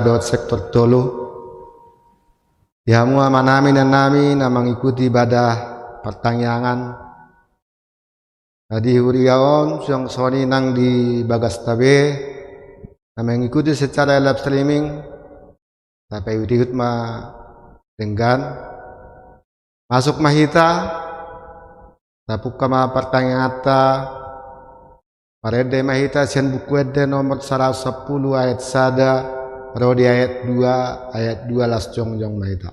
dot sektor tolo dihamu manami dan nami na mengikuti ibadah pertanyaan di huriaon yang soni nang di bagas tabe na mengikuti secara live streaming sampai udihut ma dengan masuk mahita tapuk kama pertanyaan parede mahita sian buku ede nomor 110 ayat sada Rodi ayat 2 las jong mahita.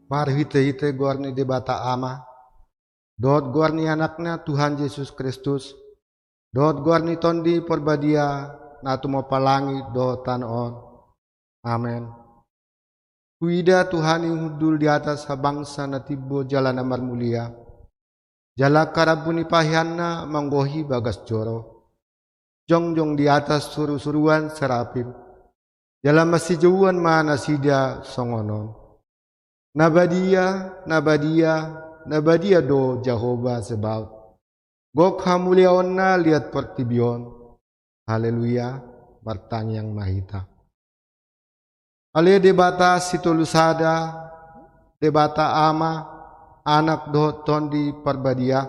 Mari hite guarni debata ama, dot guarni anaknya Tuhan Yesus Kristus, dot guarni tondi perbadia, natu mau palangi dot tanon. Amin. Kuida Tuhan yang hudul di atas bangsa natibo jalan amar mulia, jala karabuni pahianna manggohi bagas joro, jongjong di atas suruh-suruan serapim, jala masih jauhan mana sida songonon. Nabadia do Jehovah Sebaot. Gok hamuliaonna lihat pertibion. Haleluya, bertang yang mahita. Ale debata situlusada, debata ama, anak do tondi perbadia.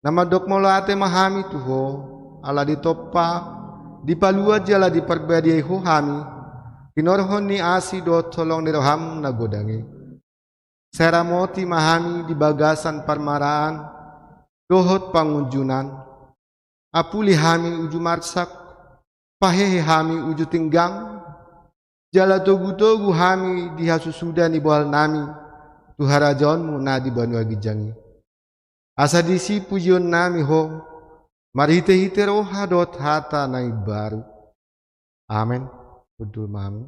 Nama dok molate mahami tuho, ala ditoppa, dipalua jala di perbadia ho hami. Pinorhon ni asi do tolong niroham na godangi. Seramoti mahami di bagasan parmaraan, dohot pangunjunan. Apuli hami uju marsak, pahehe hami uju tinggang. Jala togu-togu hami di hasusuda ni bohal nami, tuharajonmu na di banua gijangi. Asa disi pujion nami ho, marhite-hite roha dot hata na baru. Amin. Betul mami.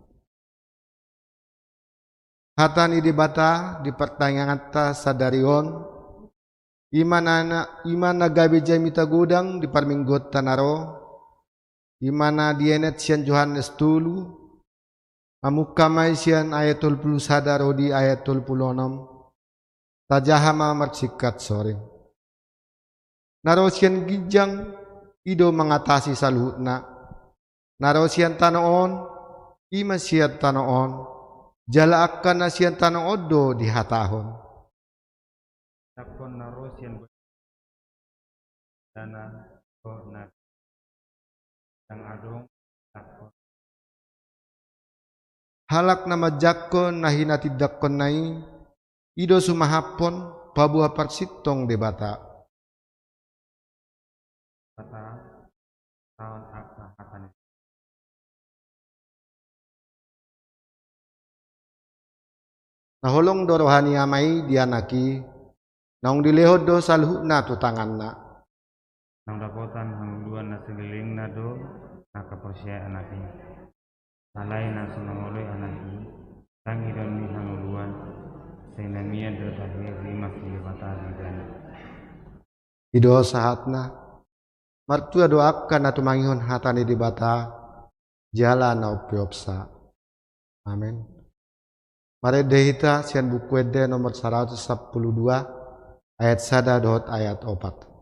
Hata ni debata di pertanyaan ta sadarion iman nagabe jamita gudang di parminggot tanaro imana dienet sian Yohanes tulu amukamai sian ayatul puluh sadaro di ayatul puluh 6 tajahama marsikat sore naro sian gijang ido mengatasi saluhna naro sian tanoon ima siat tanoon jala akan nasian tanoon do di hatahon takon naro sian dana ko na yang adong takon halak nama jakon nahina tidakkon nai ido sumahapon pabuha parsitong debata kata tahun akan naholong do rohani amai dianaki naung dilehod do salhuna tu tanganna nang dapotan hangluan na seliling na do nakaposya anaki salay na sumangoloy anaki tangi don ni hanguluan sa inamiya do dahil rimas di batali dan Ido sahatna martua doakan atau mangihon hatani di bata jalan au piopsa. Amin. Mari dehita sian buku ede nomor 112 ayat 1 ayat 4.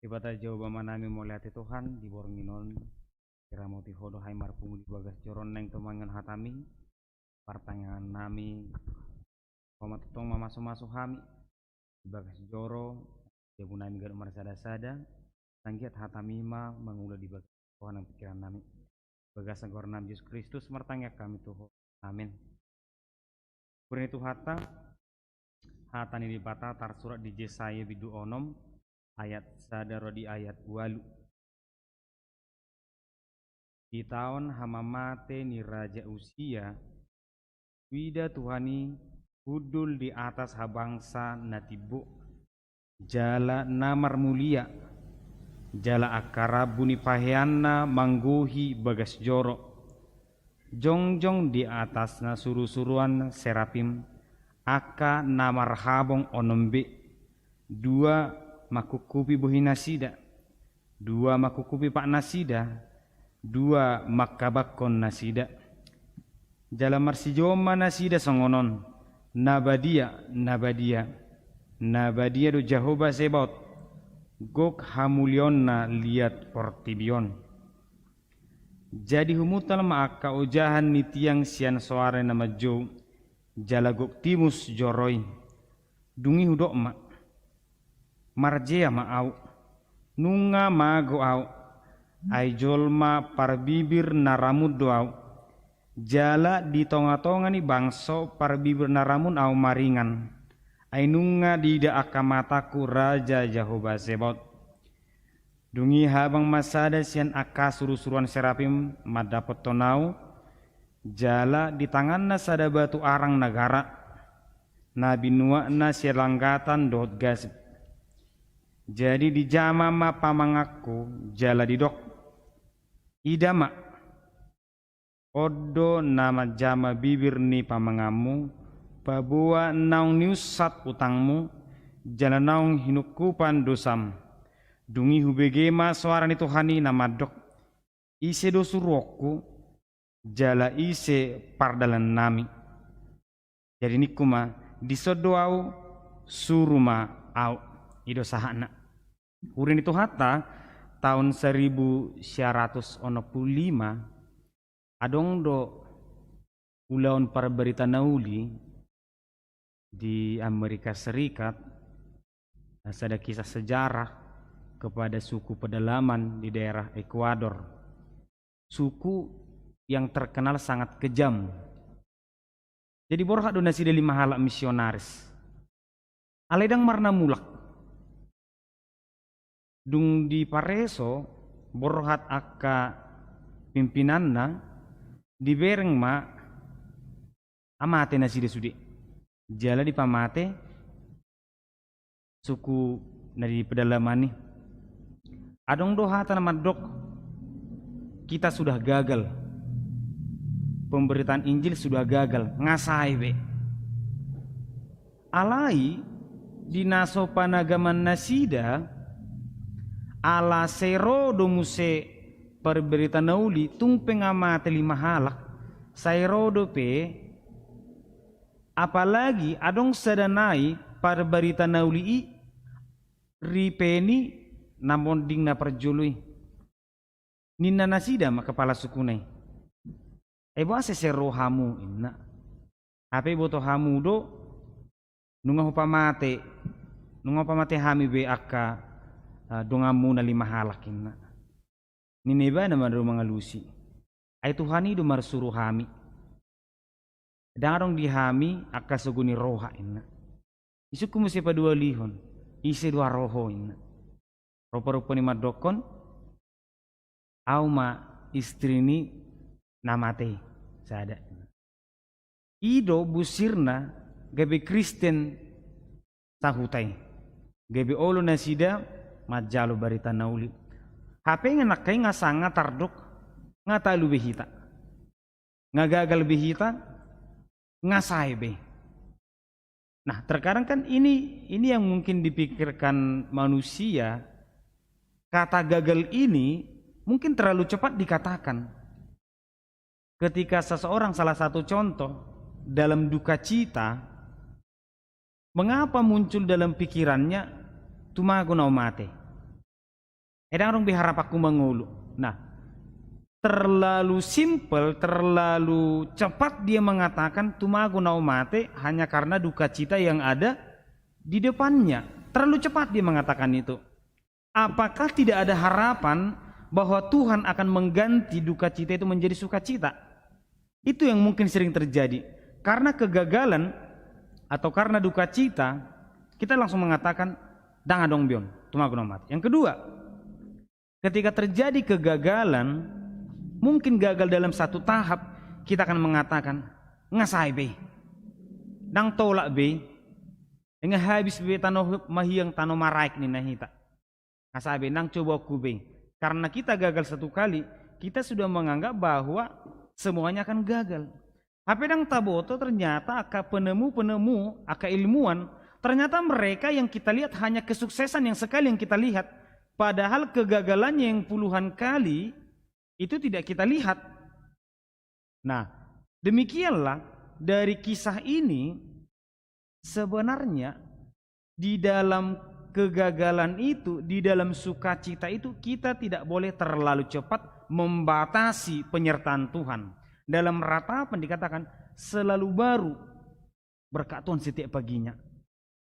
Ibata jauh manami moliati Tuhan di bornginon kira moti hodo hai marpungu di bagas joron neng temangan hatami pertanyaan nami komat tong masuk hami di bagas joro ya nami gak marsada-sada sanggiat hatami ma mengula di bagas Tuhan yang pikiran nami bagas agor nam Yesus Kristus mertanya kami Tuhan amin. Kurang itu hatani di bata tar surat di Yesaya bidu onom ayat sadaro di ayat walu. Di tahun hamamate ni raja usia wida Tuhani hudul di atas habangsa natibu jala namar mulia jala akara buni paheanna mangguhi bagas joro jongjong di atasna suru-suruan serapim aka namar habong onombe dua makukupi buhi nasida dua makukupi pak nasida dua makabakon nasida jala marsijoma nasida songonon nabadia do Jehovah Sebaot gok hamulionna liat portibion jadi humutal maaka ujahan ni tiang sian soare nama jo jala gok timus joroi dungi hudok ma marjea ma au nunga mago au ai jolma parbibir naramud do au jala di tonga-tonga ni bangso parbibir naramun au maringan ai nunga dida akamataku raja Jehovah Sebaot dungi habang masada sian aka suru-suruan serapim madapot tonau jala di tanganna sada batu arang negara nabi nuakna sialanggatan dot gasip jadi di jama ma pamangaku jala didok idama odo nama jama bibir ni pamangamu pabuat naung niusat utangmu jala naung hinukupan dosam dungi hubegema suara ni Tuhani nama dok ise dosuroku jala ise pardalan nami jadi nikuma disodoau suruma au ido sahana. Urin itu hatta tahun 1905 adong do ulaun parberita nauli di Amerika Serikat. Ada kisah sejarah kepada suku pedalaman di daerah Ekuador, suku yang terkenal sangat kejam. Jadi borha donasi dari mahala misionaris aledang marna mulak dung di pareso borhat akka pimpinanna di bereng ma amate nasi de sudi jala di pamate suku dari pedalaman nih adong doha tanam madok kita sudah gagal, pemberitaan Injil sudah gagal, ngasai be alai di naso panagaman nasida ala sero domuse perberita nauli tung pengamate lima halak sairo dope apalagi adong sedanai perberita nauli ripeni namun ding na perjului ninna nasida ma kepala sukunai ebo ase sero hamu inna ape boto hamu do nunga pamate hami be akka dongamu na lima halak inna nineba na do mga lusi ay tuhani do marsuru hami darong di hami akka suguni roha inna isuku musi pa dua lihon isi dua roho inna rupa-rupa ni madokon au ma istri ni namate sada ido busirna gabe Kristen tahutai gabe olo nasida majalo barita nauli hape nga nakay nga sanga tardok nga talu behita nga gagal behita nga saibe. Nah terkadang kan ini yang mungkin dipikirkan manusia, kata gagal ini mungkin terlalu cepat dikatakan. Ketika seseorang, salah satu contoh dalam duka cita, mengapa muncul dalam pikirannya tumago na umate? Edang orang biharap aku mengulu. Nah terlalu simple, terlalu cepat dia mengatakan tumago na umate hanya karena duka cita yang ada di depannya. Terlalu cepat dia mengatakan itu. Apakah tidak ada harapan bahwa Tuhan akan mengganti duka cita itu menjadi sukacita? Itu yang mungkin sering terjadi. Karena kegagalan atau karena duka cita, kita langsung mengatakan dang adong bion, tumago na umate. Yang kedua, ketika terjadi kegagalan, mungkin gagal dalam satu tahap, kita akan mengatakan ngasai be, dang tolak be, dengan habis be tano mahiyang tano maraik ni nahita, ngasai be, dang coba ku be. Karena kita gagal satu kali, kita sudah menganggap bahwa semuanya akan gagal. Tapi dang taboto ternyata aka penemu, aka ilmuwan, ternyata mereka yang kita lihat hanya kesuksesan yang sekali yang kita lihat, padahal kegagalannya yang puluhan kali itu tidak kita lihat. Nah, demikianlah dari kisah ini sebenarnya di dalam kegagalan itu, di dalam sukacita itu kita tidak boleh terlalu cepat membatasi penyertaan Tuhan. Dalam ratapan dikatakan selalu baru berkat Tuhan setiap paginya.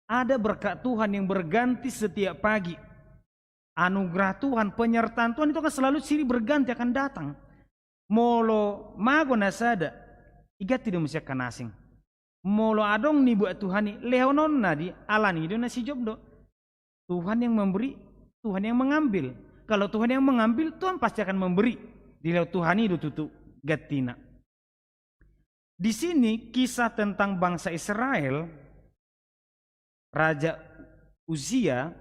Ada berkat Tuhan yang berganti setiap pagi. Anugerah Tuhan, penyertaan Tuhan itu akan selalu silih berganti, akan datang. Molo mago nasada, igat tidak mesti akan asing. Molo adong ni buat Tuhan ni leonon nadi alani itu nasi jobdo. Tuhan yang memberi, Tuhan yang mengambil. Kalau Tuhan yang mengambil, Tuhan pasti akan memberi. Di lewat Tuhan itu tutu gatina. Di sini kisah tentang bangsa Israel, Raja Uzia.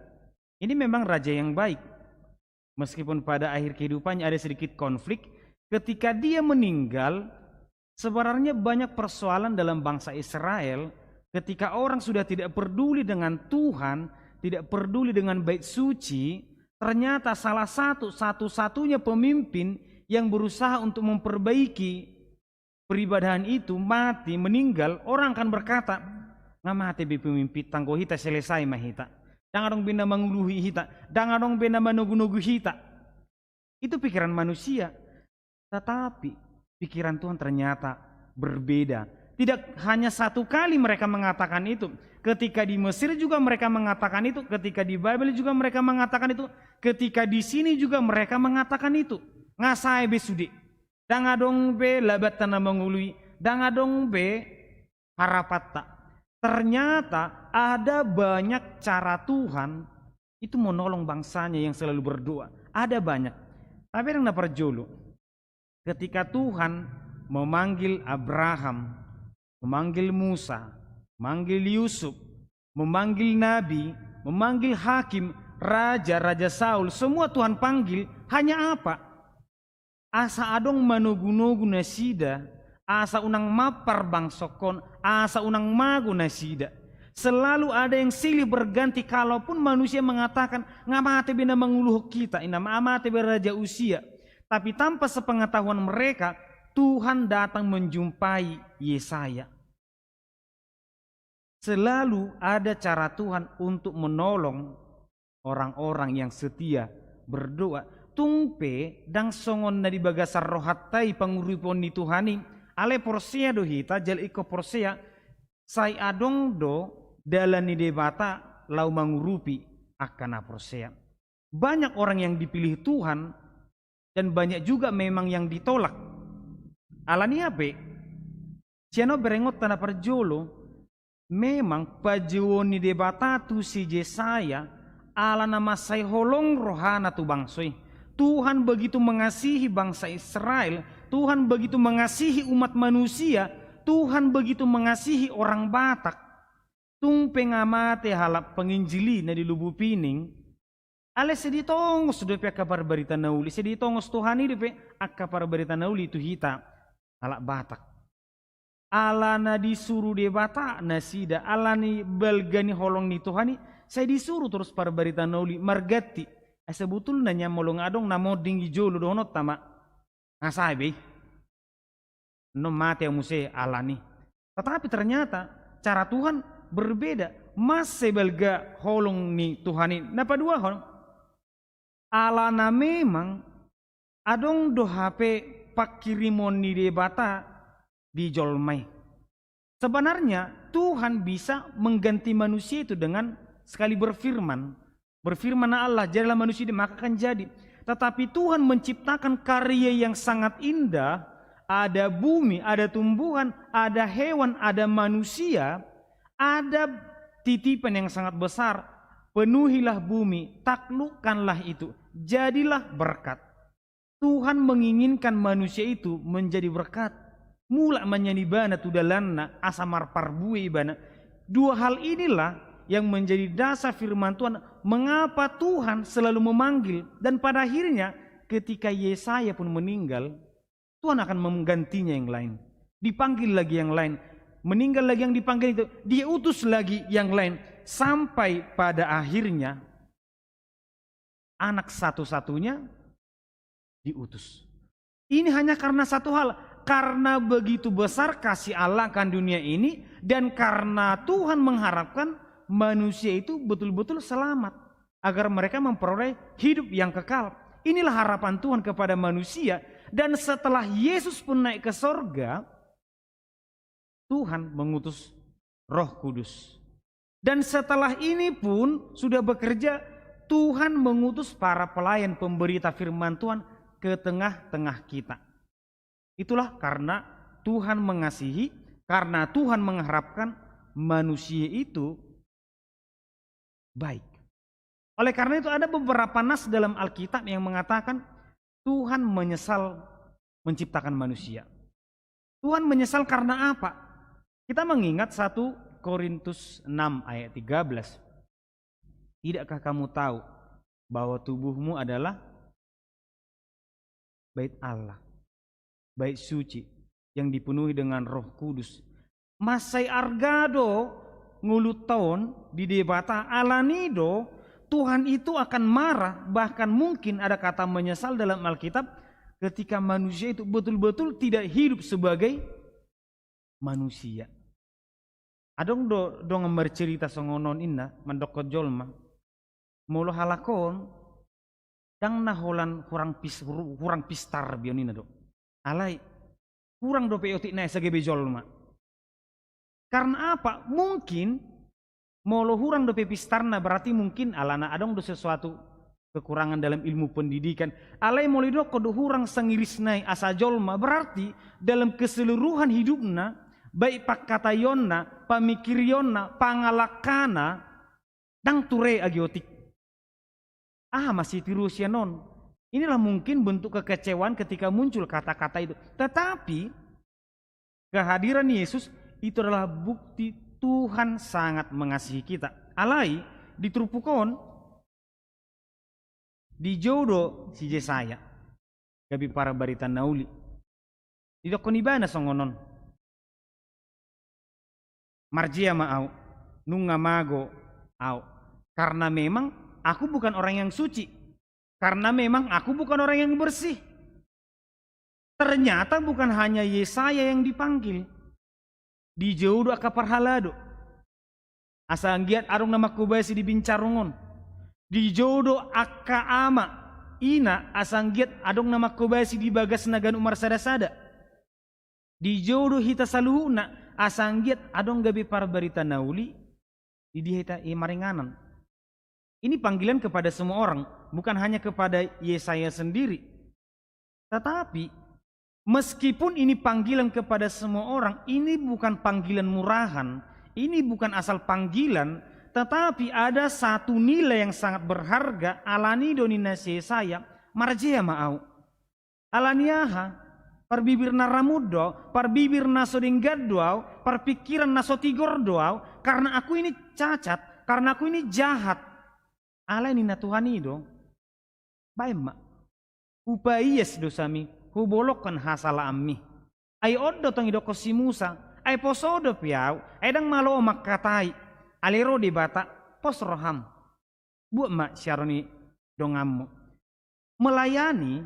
Ini memang raja yang baik. Meskipun pada akhir kehidupannya ada sedikit konflik, ketika dia meninggal, sebenarnya banyak persoalan dalam bangsa Israel. Ketika orang sudah tidak peduli dengan Tuhan, tidak peduli dengan bait suci, ternyata salah satu-satunya pemimpin yang berusaha untuk memperbaiki peribadahan itu mati, meninggal, orang akan berkata, Ngamate be pemimpin tanggo hita selesai mah hita. Dangadong bina manguluhi hita, dangadong bina manugu-nugu hita. Itu pikiran manusia. Tetapi pikiran Tuhan ternyata berbeda. Tidak hanya satu kali mereka mengatakan itu. Ketika di Mesir juga mereka mengatakan itu. Ketika di Babel juga mereka mengatakan itu. Ketika di sini juga mereka mengatakan itu. Ngasai be sudi. Dangadong be labat tanah mengului. Dangadong be harapatta. Ternyata ada banyak cara Tuhan itu menolong bangsanya yang selalu berdoa. Ada banyak. Tapi yang dapat jolo. Ketika Tuhan memanggil Abraham, memanggil Musa, memanggil Yusuf, memanggil Nabi, memanggil Hakim, Raja Saul, semua Tuhan panggil, hanya apa? Asa adong manugu-nugu nasida, asa unang mapar bangsokon, asa unang magu nasida. Selalu ada yang silih berganti, kalaupun manusia mengatakan, ngamate bina menguluh kita, inama amate beraja usia. Tapi tanpa sepengetahuan mereka, Tuhan datang menjumpai Yesaya. Selalu ada cara Tuhan untuk menolong orang-orang yang setia berdoa. Tungpe dang songon na di bagasar rohatai panguripon ni Tuhani. Ale porsea do hita jal iko porsea. Say adong do dalan ni debata lau mangurupi akan porsea. Banyak orang yang dipilih Tuhan dan banyak juga memang yang ditolak. Alani ape? Ciano berengot tanah perjolo. Memang pajuoni debata tu si Yesaya ala nama say holong rohana tu bangsoy. Tuhan begitu mengasihi bangsa Israel, Tuhan begitu mengasihi umat manusia, Tuhan begitu mengasihi orang Batak. Tung pengamate halap penginjili na di Lubu Pining, ale seditongos do pe kabar berita nauli, seditongos Tuhan ini pe kabar berita nauli itu hita halap Batak. Ala na disuruh de bata nasida, ala ni belgani holong ni Tuhani, saya disuruh terus para berita nauli margati. Sebetulnya nya molong adong namo dinggi jolo donot tama ngasabe no mate muse alani. Tetapi ternyata cara Tuhan berbeda. Mas sebelga holong ni Tuhani napa dua holong alana memang adong do HP pakirimon ni debata di jolmai. Sebenarnya Tuhan bisa mengganti manusia itu dengan sekali berfirman. Berfirman Allah, jadilah manusia maka akan jadi. Tetapi Tuhan menciptakan karya yang sangat indah. Ada bumi, ada tumbuhan, ada hewan, ada manusia. Ada titipan yang sangat besar. Penuhilah bumi, taklukkanlah itu. Jadilah berkat. Tuhan menginginkan manusia itu menjadi berkat. Mula menyanibana tudalanna asamar parbue ibana. Dua hal inilah yang menjadi dasar firman Tuhan. Mengapa Tuhan selalu memanggil, dan pada akhirnya ketika Yesaya pun meninggal, Tuhan akan menggantinya yang lain. Dipanggil lagi yang lain, meninggal lagi yang dipanggil itu, dia utus lagi yang lain, sampai pada akhirnya anak satu-satunya diutus. Ini hanya karena satu hal, karena begitu besar kasih Allah akan dunia ini, dan karena Tuhan mengharapkan manusia itu betul-betul selamat agar mereka memperoleh hidup yang kekal. Inilah harapan Tuhan kepada manusia. Dan setelah Yesus pun naik ke sorga, Tuhan mengutus Roh Kudus. Dan setelah ini pun sudah bekerja, Tuhan mengutus para pelayan pemberita firman Tuhan ke tengah-tengah kita. Itulah karena Tuhan mengasihi, karena Tuhan mengharapkan manusia itu baik. Oleh karena itu ada beberapa nas dalam Alkitab yang mengatakan Tuhan menyesal menciptakan manusia. Tuhan menyesal karena apa? Kita mengingat 1 Korintus 6 ayat 13. Tidakkah kamu tahu bahwa tubuhmu adalah bait Allah, bait suci yang dipenuhi dengan Roh Kudus. Masai argado ngulut tahun di debata alanido, Tuhan itu akan marah, bahkan mungkin ada kata menyesal dalam Alkitab ketika manusia itu betul-betul tidak hidup sebagai manusia. Adong dong bercerita songonon inna mendokot jolma. Molo halakon dang naholan kurang pistar bion ina do. Alai kurang do peotik na sagebe jolma. Karena apa? Mungkin molo hurang do pistarna berarti mungkin alana adong do sesuatu kekurangan dalam ilmu pendidikan. Alai molo do kodo hurang sangirisnai asa jolma berarti dalam keseluruhan hidupna baik pakatayonna, pamikirionna, pangalakana dang ture agiotik. Masih tirusia non. Inilah mungkin bentuk kekecewaan ketika muncul kata-kata itu. Tetapi kehadiran Yesus itu adalah bukti Tuhan sangat mengasihi kita. Alai ditrupukon di jodoh si Jesaya gabi para barita nauli. Didokon ibana songonon. Marjia ma'au, nunga mago au. Karena memang aku bukan orang yang suci. Karena memang aku bukan orang yang bersih. Ternyata bukan hanya Yesaya yang dipanggil. Di jodoh akaparhalado. Asanggiat arung nama kubasi di bincarungon. Di jodoh akka ama. Ina asanggiat adong nama kubasi di bagas nagan umar sada-sada. Di jodoh hita saluhuna. Asanggiat adong gabi para barita nauli di dihita maringanan. Ini panggilan kepada semua orang, bukan hanya kepada Yesaya sendiri. Tetapi meskipun ini panggilan kepada semua orang, ini bukan panggilan murahan, ini bukan asal panggilan, tetapi ada satu nilai yang sangat berharga alani donina Yesaya marjea ma'au. Alaniaha parbibir na ramuddo, parbibir na sodinggaddoau, parpikiran na sotigordoau, karena aku ini cacat, karena aku ini jahat. Ala ini na Tuhan itu, baik mak, upayes dosami, hubolokkan hasala ammi. Ay oddo tong idoko si Musa, ay posodo piau, ay dang malo makatai, alero di bata, pos roham. Buat mak syaroni dongammu. Melayani,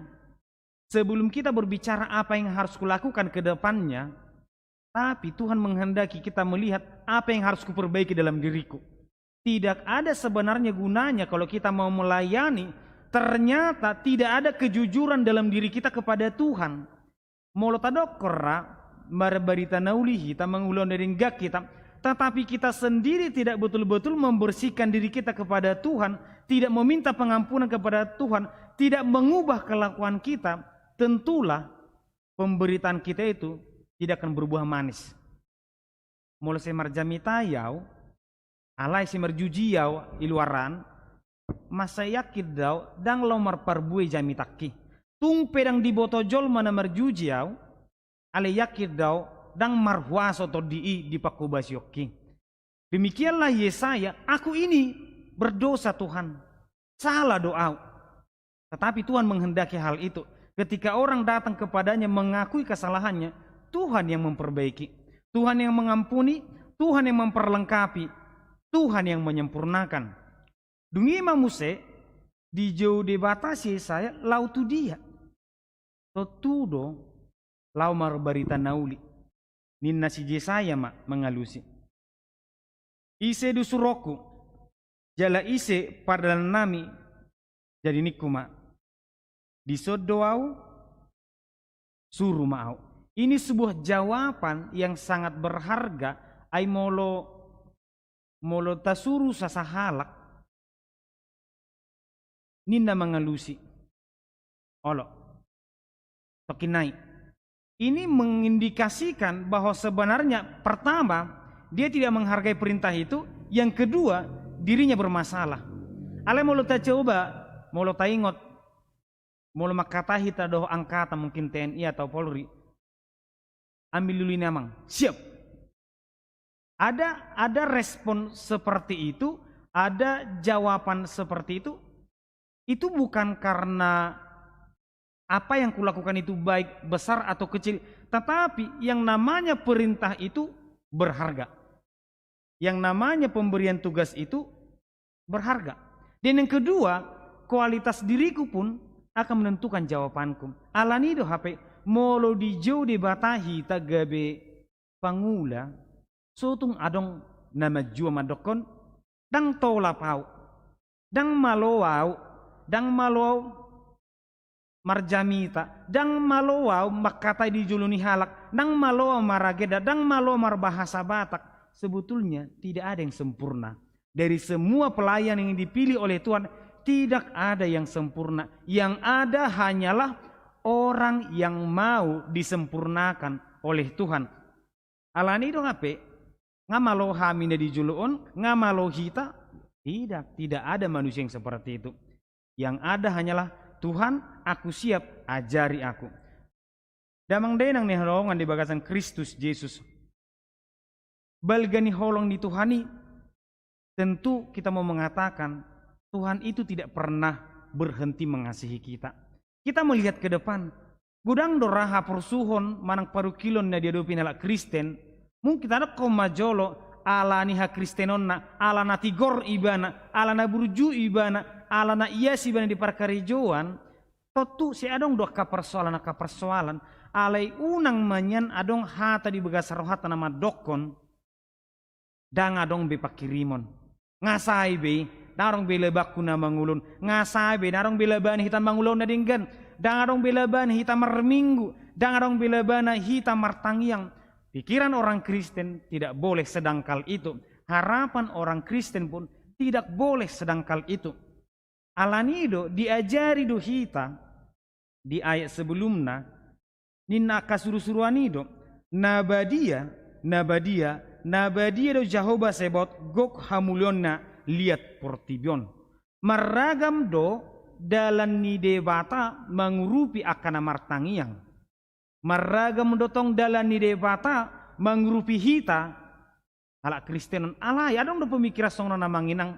sebelum kita berbicara apa yang harus kulakukan ke depannya, tapi Tuhan menghendaki kita melihat apa yang harus kuperbaiki dalam diriku. Tidak ada sebenarnya gunanya kalau kita mau melayani, ternyata tidak ada kejujuran dalam diri kita kepada Tuhan. Molotadokora, barbarita naulihi, kita mengulon dari enggak kita, tetapi kita sendiri tidak betul-betul membersihkan diri kita kepada Tuhan, tidak meminta pengampunan kepada Tuhan, tidak mengubah kelakuan kita, tentulah pemberitaan kita itu tidak akan berbuah manis. Mulai semarjamitayau, alai semarjujiyau iluaran, masa yakin daw dang lomar parbue jamitaki. Tung pedang diboto jol mana marjujiyau, alai yakin daw dang marhuaso to di pakubasyoki. Demikianlah Yesaya, aku ini berdosa Tuhan, salah doa. Tetapi Tuhan menghendaki hal itu. Ketika orang datang kepadanya mengakui kesalahannya, Tuhan yang memperbaiki, Tuhan yang mengampuni, Tuhan yang memperlengkapi, Tuhan yang menyempurnakan. Dungi mamuse di jauh debatasi saya lautu dia. Totudo lau marbarita nauli. Ninna si Jesaya mengalusi. Ise dusuroku jala ise padalan nami jadi nikuma. Disodoau suruh mau. Ini sebuah jawaban yang sangat berharga. Ay molo tasuru sasahalak. Ninda mengalusi. Olo. Tokinai. Ini mengindikasikan bahwa sebenarnya pertama dia tidak menghargai perintah itu. Yang kedua dirinya bermasalah. Ale molo ta coba, molo ta ingot, molo makatahi ta doh angkatan mungkin TNI atau Polri. Ambil dulu ini amang. Siap. Ada respon seperti itu, ada jawaban seperti itu. Itu bukan karena apa yang kulakukan itu baik, besar atau kecil, tetapi yang namanya perintah itu berharga. Yang namanya pemberian tugas itu berharga. Dan yang kedua, kualitas diriku pun akan menentukan jawabanku. Alanido HP molo di jauh debatahi tagabe pangula Sotung adong nama jua madokon, dang tola pau, dang malowau, marjamita, dang malowau makata di juluni halak, dang malowau marageda, dang malowau marbahasa Batak. Sebetulnya tidak ada yang sempurna. Dari semua pelayan yang dipilih oleh Tuhan, tidak ada yang sempurna. Yang ada hanyalah orang yang mau disempurnakan oleh Tuhan. Alani dong ape? Ngamalo hamina di juluon, ngamalo hita. Tidak ada manusia yang seperti itu. Yang ada hanyalah Tuhan, aku siap, ajari aku. Damang denang nih holongan di bagasan Kristus Yesus. Balgani holong di Tuhani, tentu kita mau mengatakan Tuhan itu tidak pernah berhenti mengasihi kita. Kita melihat ke depan, gudang doraha persuhon manang parukilon na diadopin ala Kristen, mungkin ada komajolo ala niha Kristenonna, ala na tigor ibana, ala na burju ibana, ala na ias ibana di parkarijoan, totu si adong doa kapersoalan, alai unang manyan adong hata di begasar hata nama dokon, dang adong be pakirimon, ngasai be, darong be lebakku na mangulun, ngasai be, darong be leban hitam mangulun na dinggan, dang adong be leban hitam merminggu, dang adong be leban hitam martangiang. Pikiran orang Kristen tidak boleh sedangkal itu. Harapan orang Kristen pun tidak boleh sedangkal itu. Alanido diajari do hita di ayat sebelumnya, nina kasuru-suruanido, nabadia do Jehovah sebot gok hamulionna liat portibion. Maragam do dalan ni debata mengurupi akan martangiang. Maragam dotong dalan ni debata mengurupi hita. Ala Kristenon alai adong do pemikiran song na manginang.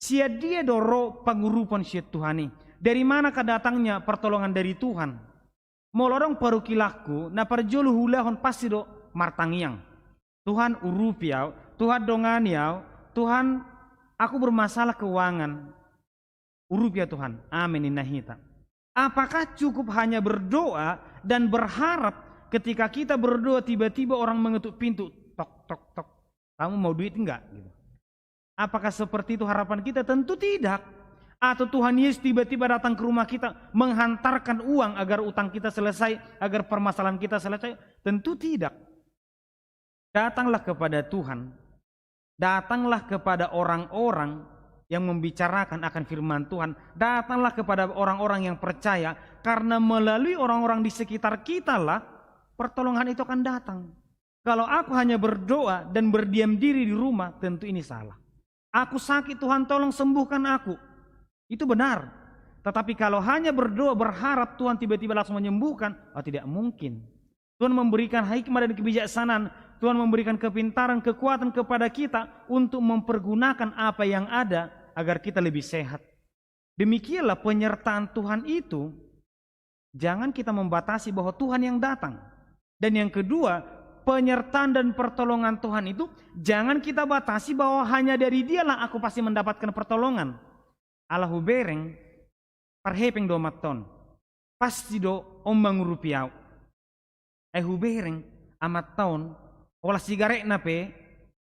Sia dia doro pengurupan sia Tuhani. Dari mana kedatangnya pertolongan dari Tuhan? Molorong parukilaku na parjolu hulahon pasti do martangiang. Tuhan urupiau, Tuhan donganiau, Tuhan aku bermasalah keuangan. Urupiau Tuhan, amin inahita. Apakah cukup hanya berdoa dan berharap ketika kita berdoa tiba-tiba orang mengetuk pintu, tok tok tok, kamu mau duit enggak? Gitu. Apakah seperti itu harapan kita? Tentu tidak. Atau Tuhan Yesus tiba-tiba datang ke rumah kita menghantarkan uang agar utang kita selesai, agar permasalahan kita selesai? Tentu tidak. Datanglah kepada Tuhan, datanglah kepada orang-orang yang membicarakan akan firman Tuhan, datanglah kepada orang-orang yang percaya, karena melalui orang-orang di sekitar kita lah pertolongan itu akan datang. Kalau aku hanya berdoa dan berdiam diri di rumah, tentu ini salah. Aku sakit, Tuhan tolong sembuhkan aku, itu benar. Tetapi kalau hanya berdoa berharap Tuhan tiba-tiba langsung menyembuhkan, tidak mungkin. Tuhan memberikan hikmah dan kebijaksanaan, Tuhan memberikan kepintaran, kekuatan kepada kita untuk mempergunakan apa yang ada agar kita lebih sehat. Demikianlah penyertaan Tuhan itu. Jangan kita membatasi bahwa Tuhan yang datang. Dan yang kedua, penyertaan dan pertolongan Tuhan itu jangan kita batasi bahwa hanya dari Dialah aku pasti mendapatkan pertolongan. Allahu bereng parhepeng do maton pasti do ombang rupiau. Hubereng amat tahun olah sigaret nape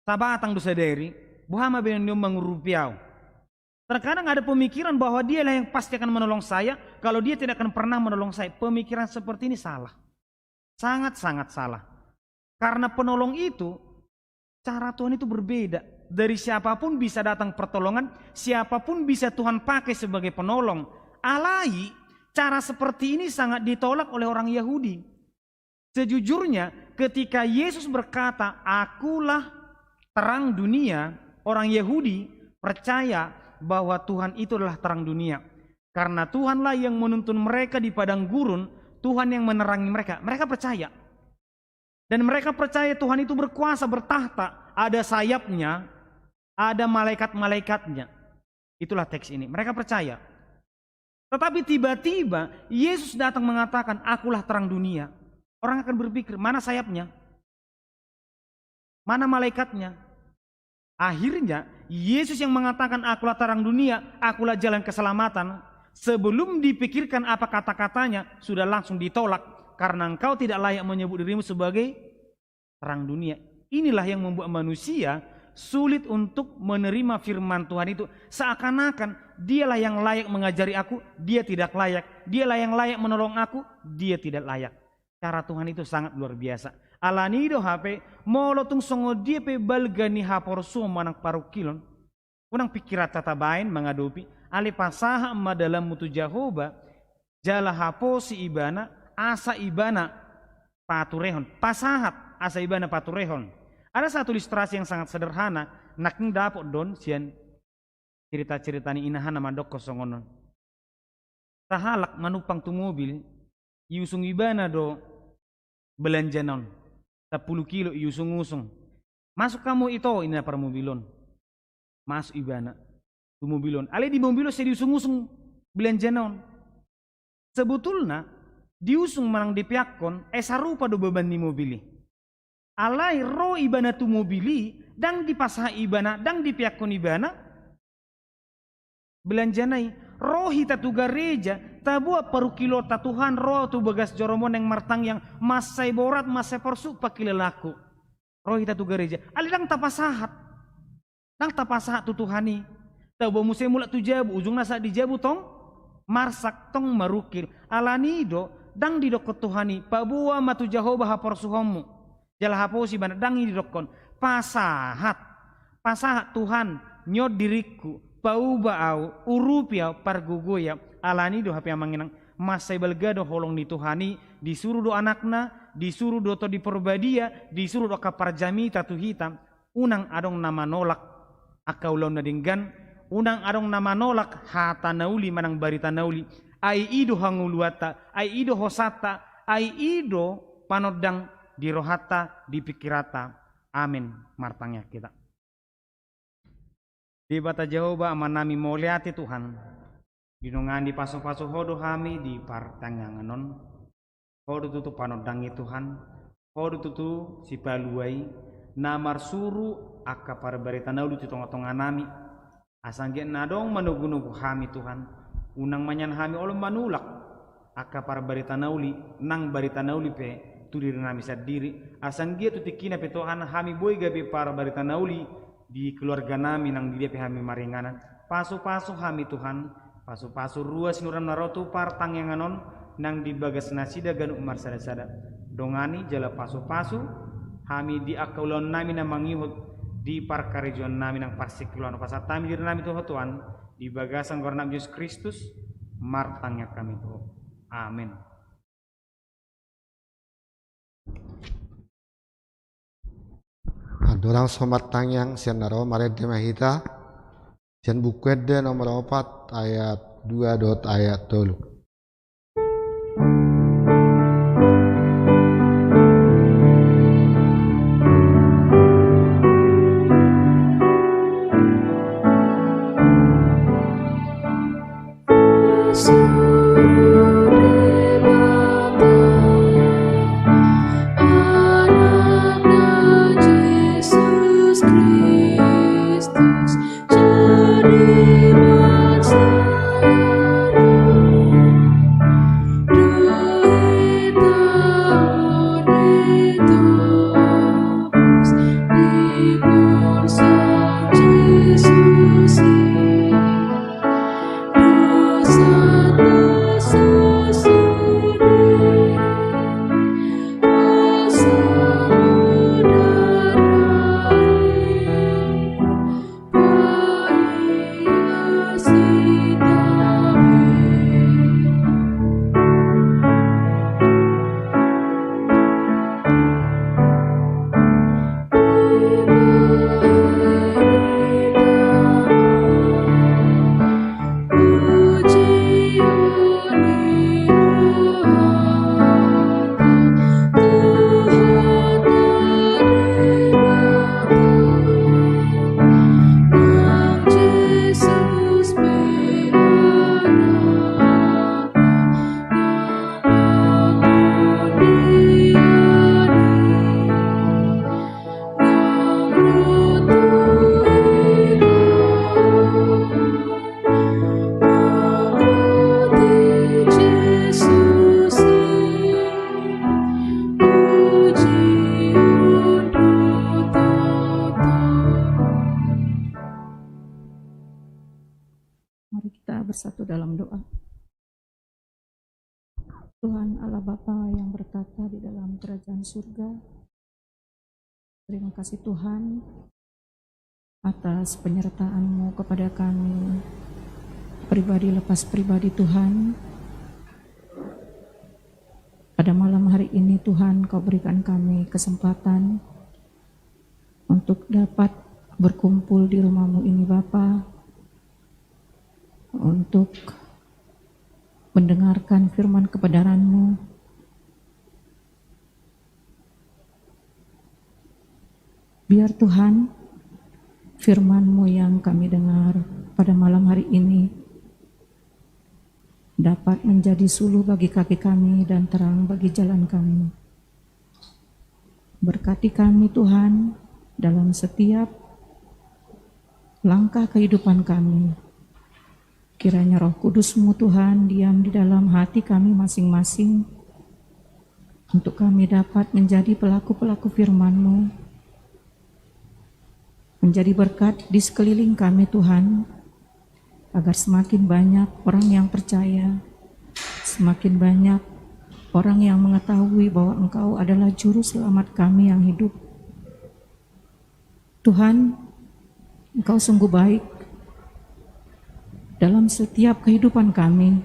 tabatang dosa dari buhama ben dia mengurupiau. Terkadang ada pemikiran bahwa dialah yang pasti akan menolong saya kalau dia tidak akan pernah menolong saya. Pemikiran seperti ini salah. Sangat-sangat salah. Karena penolong itu cara Tuhan itu berbeda. Dari siapapun bisa datang pertolongan, siapapun bisa Tuhan pakai sebagai penolong. Alai cara seperti ini sangat ditolak oleh orang Yahudi. Sejujurnya ketika Yesus berkata, akulah terang dunia, orang Yahudi percaya bahwa Tuhan itu adalah terang dunia. Karena Tuhanlah yang menuntun mereka di padang gurun, Tuhan yang menerangi mereka. Mereka percaya. Dan mereka percaya Tuhan itu berkuasa, bertahta, ada sayapnya, ada malaikat-malaikatnya. Itulah teks ini. Mereka percaya. Tetapi tiba-tiba Yesus datang mengatakan, akulah terang dunia. Orang akan berpikir, mana sayapnya? Mana malaikatnya? Akhirnya Yesus yang mengatakan akulah terang dunia, akulah jalan keselamatan. Sebelum dipikirkan apa kata-katanya, sudah langsung ditolak. Karena engkau tidak layak menyebut dirimu sebagai terang dunia. Inilah yang membuat manusia sulit untuk menerima firman Tuhan itu. Seakan-akan dialah yang layak mengajari aku, dia tidak layak. Dialah yang layak menolong aku, dia tidak layak. Cara Tuhan itu sangat luar biasa. Alanido hape molotung songo dia pe balgani hapor sumo manang parukilon. Unang pikirat tatabain mengadopi ale pasaha ma dalam mutu Jehovah jala hapo si ibana asa ibana paturehon. Pasahat asa ibana paturehon. Ada satu ilustrasi yang sangat sederhana, naking dapot don sian cerita-cerita ni inahan nama dok kosongonon. Tahalak manupang tu mobil, iusung ibana do belanja non, 10 kilo iusung-usung. Masuk kamu itu ini para mobilon, masuk ibana tu mobilon. Ale di mobilon saya diusung-usung belanja non. Sebetulnya diusung manang dipiakon, sarupa do beban ni mobili. Alai ro ibana tu mobili, dang dipasah ibana, dang dipiakon ibana, belanjanai, roh hita tu gereja, tabua paru kilo tatuhan roh tu bagas joromon yang martang yang masai borat, masai porsuk pakilelaku. Roh hita tu gereja, ali dang tapasahat tu Tuhani. Tabua musai mulak tu jabu, ujung nasa di jabu tong, marsak tong marukil. Alanido, dang didokot Tuhani, pabua matu Jehovah haporsuhomu. Jalah haposi bana dangi didokon pasahat Tuhan nyod diriku pauba au urupiau pargugoya alani do hape manginang masai balgado holong ni Tuhani disuruh do anakna disuruh do to di perbadia disuruh do kaparjami tatu hitam unang adong nama nolak akaulaw na dinggan unang adong nama nolak hata nauli manang barita nauli ai ido hanguluata ai ido hosata ai ido panodang di rohata, di pikirata. Amin. Martangnya kita. Di bata Jehovah amanami moliati Tuhan. Dinungan di paso-paso hodo kami di partanganganon. Hodo tutu panodangi Tuhan. Hodo tutu si paluai. Namar suru aka para berita naulu di tongah-tongah nami. Asanggen nadong manugu-nugu kami Tuhan. Unang manyan kami oleh manulak. Aka para berita nauli. Nang berita nauli pe. Tu diri nami sadiri asan dia tu tikina pe Tuhan hami boy gabe para barita nauli di keluarga nami nang dia pe hami maringanan pasu-pasu hami Tuhan pasu-pasu ruas nuram narotu partang yang anon nang di bagas nasida gan umar sada-sada dongani jala pasu-pasu hami di akaulon nami nang mangihut di parkarejon nami nang parsikulon pasatami diri nami Tuhan di bagasan gornam Yesus Kristus martangnya kami Tuhan amin. Dorang somat tangyang sian naro maret mahita sian bukwede nomor 4 ayat 2 dot ayat 3. Dosa kita bersatu dalam doa. Tuhan Allah Bapa yang bertata di dalam kerajaan surga, terima kasih Tuhan atas penyertaan-Mu kepada kami pribadi lepas pribadi Tuhan. Pada malam hari ini Tuhan, Kau berikan kami kesempatan untuk dapat berkumpul di rumah-Mu ini Bapa, untuk mendengarkan firman kebenaran-Mu. Biar Tuhan, firman-Mu yang kami dengar pada malam hari ini dapat menjadi suluh bagi kaki kami dan terang bagi jalan kami. Berkati kami Tuhan dalam setiap langkah kehidupan kami. Kiranya Roh Kudus-Mu Tuhan diam di dalam hati kami masing-masing, untuk kami dapat menjadi pelaku-pelaku firman-Mu, menjadi berkat di sekeliling kami Tuhan, agar semakin banyak orang yang percaya, semakin banyak orang yang mengetahui bahwa Engkau adalah Juru Selamat kami yang hidup. Tuhan, Engkau sungguh baik dalam setiap kehidupan kami,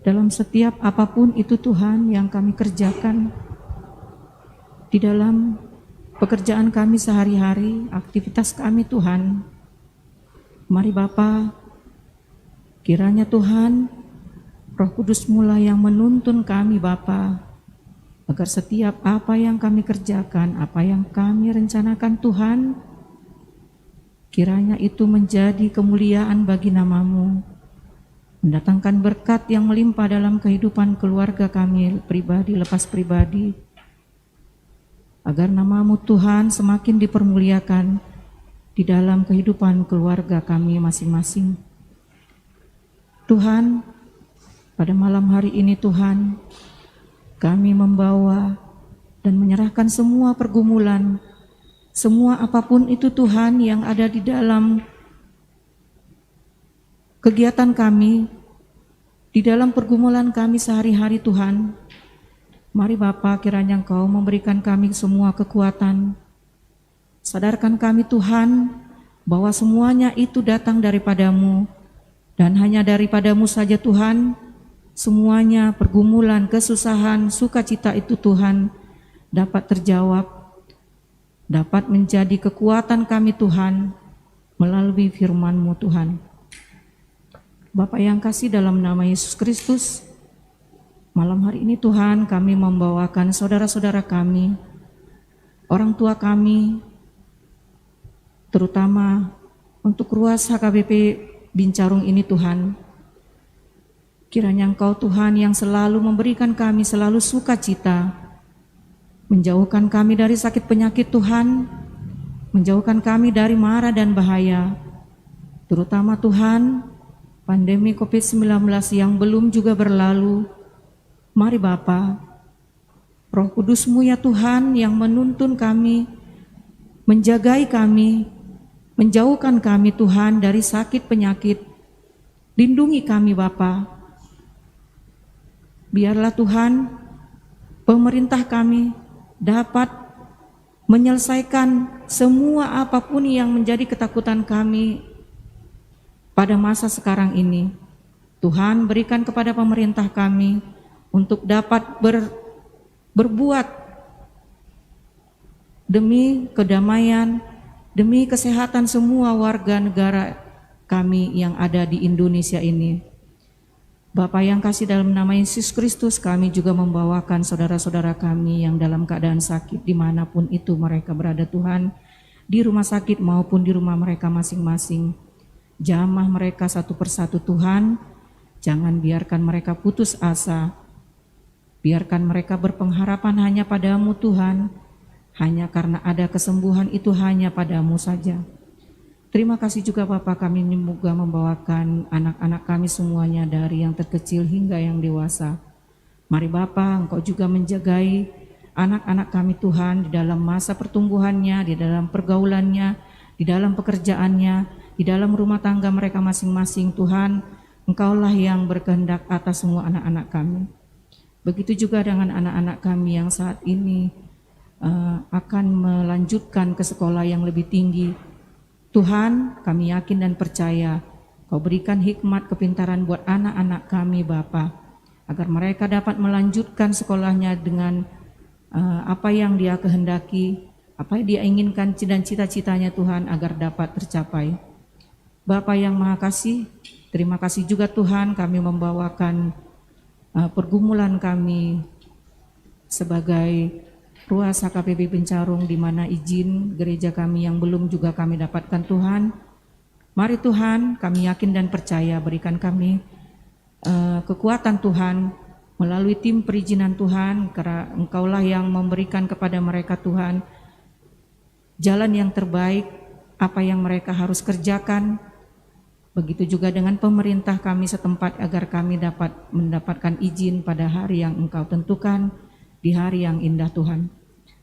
dalam setiap apapun itu Tuhan yang kami kerjakan, di dalam pekerjaan kami sehari-hari, aktivitas kami Tuhan. Mari Bapa, kiranya Tuhan, Roh Kudus mulai yang menuntun kami Bapa, agar setiap apa yang kami kerjakan, apa yang kami rencanakan Tuhan, kiranya itu menjadi kemuliaan bagi nama-Mu, mendatangkan berkat yang melimpah dalam kehidupan keluarga kami pribadi lepas pribadi, agar nama-Mu Tuhan semakin dipermuliakan di dalam kehidupan keluarga kami masing-masing. Tuhan, pada malam hari ini Tuhan, kami membawa dan menyerahkan semua pergumulan, semua apapun itu Tuhan yang ada di dalam kegiatan kami, di dalam pergumulan kami sehari-hari Tuhan. Mari Bapa, kiranya Engkau memberikan kami semua kekuatan. Sadarkan kami Tuhan, bahwa semuanya itu datang daripada-Mu, dan hanya daripada-Mu saja Tuhan. Semuanya pergumulan, kesusahan, sukacita itu Tuhan dapat terjawab, dapat menjadi kekuatan kami Tuhan melalui firman-Mu Tuhan. Bapa yang kasih, dalam nama Yesus Kristus, malam hari ini Tuhan, kami membawakan saudara-saudara kami, orang tua kami, terutama untuk ruas HKBP Bincarung ini Tuhan. Kiranya Engkau Tuhan yang selalu memberikan kami selalu sukacita, menjauhkan kami dari sakit penyakit Tuhan, menjauhkan kami dari mara dan bahaya, terutama Tuhan, pandemi COVID-19 yang belum juga berlalu. Mari Bapa, Roh Kudus-Mu ya Tuhan yang menuntun kami, menjagai kami, menjauhkan kami Tuhan dari sakit penyakit. Lindungi kami Bapa. Biarlah Tuhan, pemerintah kami dapat menyelesaikan semua apapun yang menjadi ketakutan kami pada masa sekarang ini. Tuhan, berikan kepada pemerintah kami untuk dapat berbuat demi kedamaian, demi kesehatan semua warga negara kami yang ada di Indonesia ini. Bapa yang kasih, dalam nama Yesus Kristus, kami juga membawakan saudara-saudara kami yang dalam keadaan sakit dimanapun itu mereka berada Tuhan, di rumah sakit maupun di rumah mereka masing-masing. Jamah mereka satu persatu Tuhan, jangan biarkan mereka putus asa, biarkan mereka berpengharapan hanya pada-Mu Tuhan, hanya karena ada kesembuhan itu hanya pada-Mu saja. Terima kasih juga Bapa, kami juga membawakan anak-anak kami semuanya dari yang terkecil hingga yang dewasa. Mari Bapa, Engkau juga menjagai anak-anak kami Tuhan di dalam masa pertumbuhannya, di dalam pergaulannya, di dalam pekerjaannya, di dalam rumah tangga mereka masing-masing. Tuhan, Engkaulah yang berkehendak atas semua anak-anak kami. Begitu juga dengan anak-anak kami yang saat ini akan melanjutkan ke sekolah yang lebih tinggi. Tuhan, kami yakin dan percaya Kau berikan hikmat kepintaran buat anak-anak kami Bapa, agar mereka dapat melanjutkan sekolahnya dengan apa yang Dia kehendaki, apa yang Dia inginkan dan cita-citanya Tuhan agar dapat tercapai. Bapa yang Maha Kasih, terima kasih juga Tuhan kami membawakan pergumulan kami sebagai ruas HKBP Bencarung, di mana izin gereja kami yang belum juga kami dapatkan Tuhan. Mari Tuhan, kami yakin dan percaya, berikan kami kekuatan Tuhan melalui tim perizinan Tuhan, karena Engkaulah yang memberikan kepada mereka Tuhan jalan yang terbaik, apa yang mereka harus kerjakan. Begitu juga dengan pemerintah kami setempat, agar kami dapat mendapatkan izin pada hari yang Engkau tentukan, di hari yang indah Tuhan.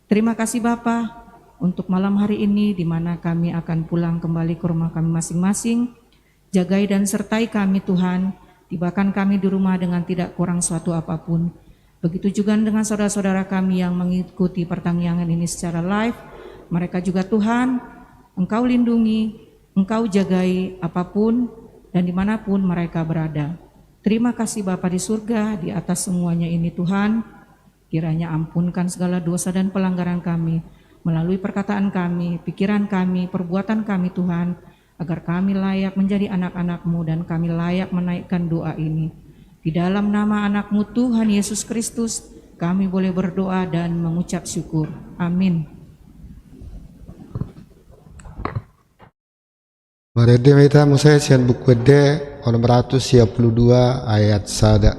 Terima kasih Bapa untuk malam hari ini, di mana kami akan pulang kembali ke rumah kami masing-masing. Jagai dan sertai kami Tuhan, tibakan kami di rumah dengan tidak kurang suatu apapun. Begitu juga dengan saudara-saudara kami yang mengikuti pertanyaan ini secara live. Mereka juga Tuhan, Engkau lindungi, Engkau jagai apapun dan dimanapun mereka berada. Terima kasih Bapa di surga, di atas semuanya ini Tuhan. Kiranya ampunkan segala dosa dan pelanggaran kami, melalui perkataan kami, pikiran kami, perbuatan kami Tuhan, agar kami layak menjadi anak-anak-Mu dan kami layak menaikkan doa ini. Di dalam nama anak-Mu Tuhan Yesus Kristus, kami boleh berdoa dan mengucap syukur. Amin. Marede meta Musa sian buku de on 162 ayat sada.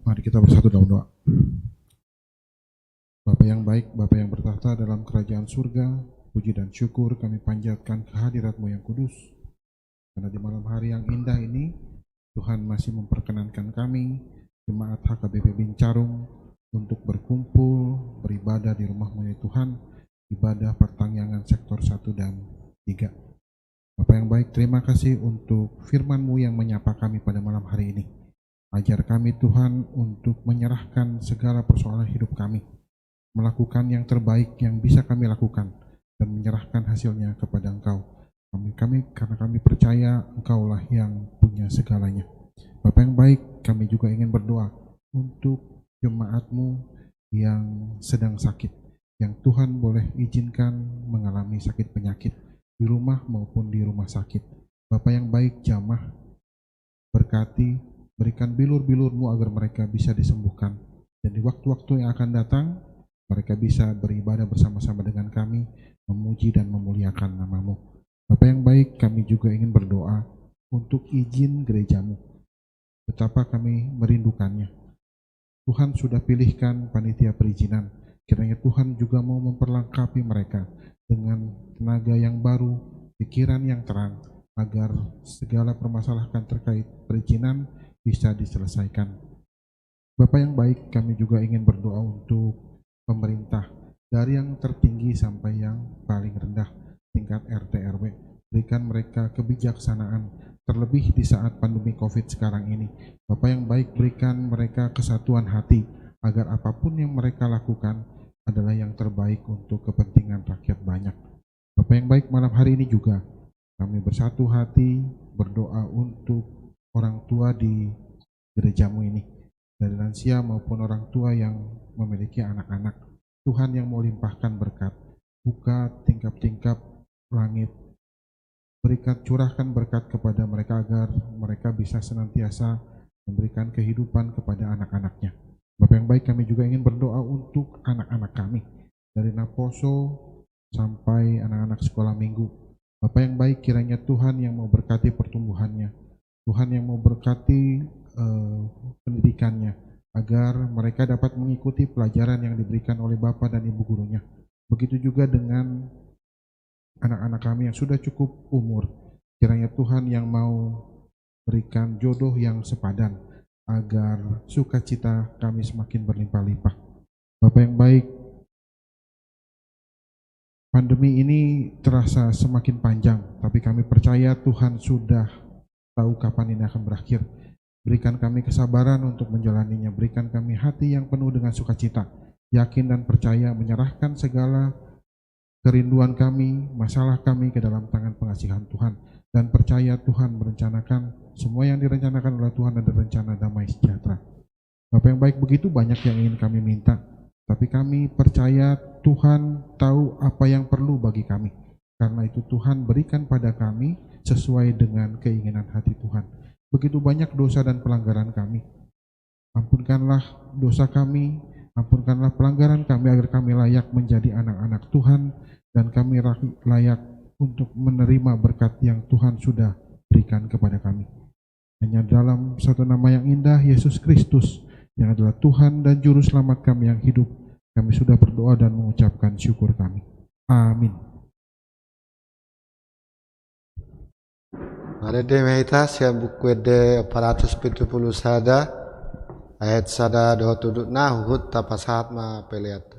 Mari kita bersatu dalam doa. Bapa yang baik, Bapa yang bertahta dalam kerajaan surga, puji dan syukur kami panjatkan kehadirat-Mu yang kudus. Karena di malam hari yang indah ini, Tuhan masih memperkenankan kami, jemaat HKBP Bencarung, untuk berkumpul, beribadah di rumah-Mu ya Tuhan, ibadah pertangyangan sektor 1 dan 3. Bapa yang baik, terima kasih untuk firman-Mu yang menyapa kami pada malam hari ini. Ajar kami Tuhan untuk menyerahkan segala persoalan hidup kami, melakukan yang terbaik yang bisa kami lakukan, dan menyerahkan hasilnya kepada Engkau. Karena kami percaya Engkaulah yang punya segalanya. Bapa yang baik, kami juga ingin berdoa untuk jemaat-Mu yang sedang sakit, yang Tuhan boleh izinkan mengalami sakit penyakit di rumah maupun di rumah sakit. Bapa yang baik, jamah, berkati, berikan bilur-bilur-Mu agar mereka bisa disembuhkan, dan di waktu-waktu yang akan datang mereka bisa beribadah bersama-sama dengan kami, memuji dan memuliakan nama-Mu. Bapa yang baik, kami juga ingin berdoa untuk izin gereja-Mu. Betapa kami merindukannya. Tuhan sudah pilihkan panitia perizinan, kiranya Tuhan juga mau memperlengkapi mereka dengan tenaga yang baru, pikiran yang terang, agar segala permasalahan terkait perizinan bisa diselesaikan. Bapa yang baik, kami juga ingin berdoa untuk pemerintah, dari yang tertinggi sampai yang paling rendah, tingkat RT RW. Berikan mereka kebijaksanaan, terlebih di saat pandemi COVID sekarang ini. Bapa yang baik, berikan mereka kesatuan hati, agar apapun yang mereka lakukan adalah yang terbaik untuk kepentingan rakyat banyak. Bapak yang baik, malam hari ini juga kami bersatu hati berdoa untuk orang tua di gerejamu ini, dari lansia maupun orang tua yang memiliki anak-anak. Tuhan yang mau limpahkan berkat, buka tingkap-tingkap langit, berikan curahkan berkat kepada mereka agar mereka bisa senantiasa memberikan kehidupan kepada anak-anaknya. Bapak yang baik, kami juga ingin berdoa untuk anak-anak kami, dari Naposo sampai anak-anak sekolah minggu. Bapak yang baik, kiranya Tuhan yang mau berkati pertumbuhannya, Tuhan yang mau berkati pendidikannya, agar mereka dapat mengikuti pelajaran yang diberikan oleh Bapak dan Ibu gurunya. Begitu juga dengan anak-anak kami yang sudah cukup umur, kiranya Tuhan yang mau berikan jodoh yang sepadan, agar sukacita kami semakin berlimpah-limpah. Bapak yang baik, pandemi ini terasa semakin panjang, tapi kami percaya Tuhan sudah tahu kapan ini akan berakhir. Berikan kami kesabaran untuk menjalaninya, berikan kami hati yang penuh dengan sukacita, yakin dan percaya, menyerahkan segala kerinduan kami, masalah kami ke dalam tangan pengasihan Tuhan, dan percaya Tuhan merencanakan semua yang direncanakan oleh Tuhan ada rencana damai sejahtera. Bapak yang baik, begitu banyak yang ingin kami minta, tapi kami percaya Tuhan tahu apa yang perlu bagi kami. Karena itu Tuhan berikan pada kami sesuai dengan keinginan hati Tuhan. Begitu banyak dosa dan pelanggaran kami. Ampunkanlah dosa kami, ampunkanlah pelanggaran kami agar kami layak menjadi anak-anak Tuhan dan kami layak untuk menerima berkat yang Tuhan sudah berikan kepada kami. Hanya dalam satu nama yang indah, Yesus Kristus, yang adalah Tuhan dan Juru Selamat kami yang hidup, kami sudah berdoa dan mengucapkan syukur kami. Amin. Mari mehita sia buku de 470 sada ayat sada doh tuduk nahut tapasahat ma peliat.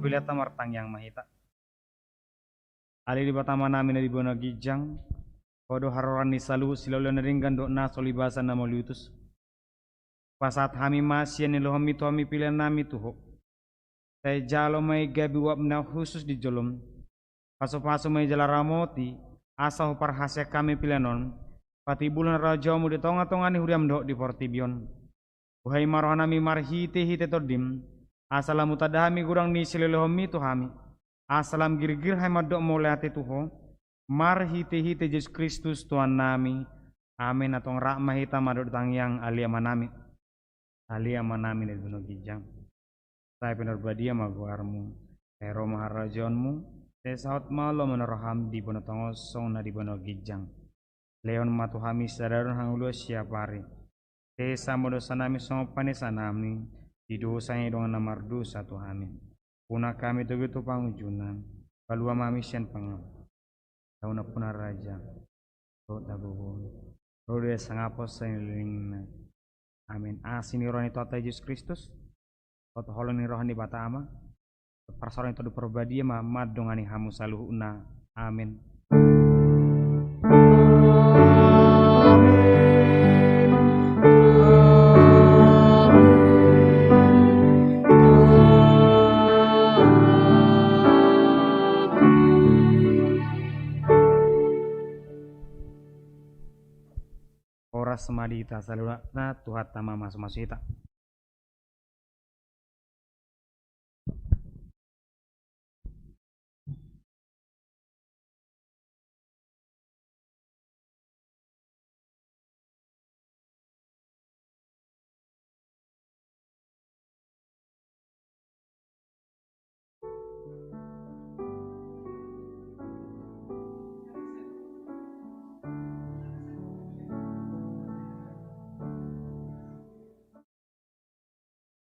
pilih tamartang yang mahita. Ali di batama nami na di bona gijang. Kodo haroran ni salu silalu naringgan do na solibasa na moliutus. Pasat hami masya ni lohami tu hami pilihan nami tuho. Saya jalo may gabi wap na khusus di jolom. Paso-paso may jala ramoti. Asa ho parhasya kami pilihanon. Pati bulan raja mu di tonga-tonga ni huriam do di Portibion. Uhai marohan nami marhite-hite todim. Asalamu tadahami gurang ni silelohami tu hami. Asalam girgir hai madok mulai hati tuho. Marhite-hite Yesus Kristus Tuhan nami. Amin atong rakmah hita madok tangyang alia manami. Alia manami dari bunuh gijang. Saya benar badia maguarmu. Ero maharajonmu. Saya saut malo meneroham di bunuh tongosong na di bunuh gijang. Leon matuhami sadarun hang ulu siapari. Saya samodosa nami songopane sanami. Di dosanya dengan namar dosa Tuhan. Puna kami begitu pangujunan. Balua mami sian pangam. Tauna puna raja. Rot dabubun. Rode sangapos sayiling. Amin. Asini rohani Tuhan Yesus Kristus. Kota holoni rohani batama. Persoalan itu diperbadia mad dongani hamu saluhuna. Amin. Ora semadita salura na Tuhan tama masuk-masuk kita.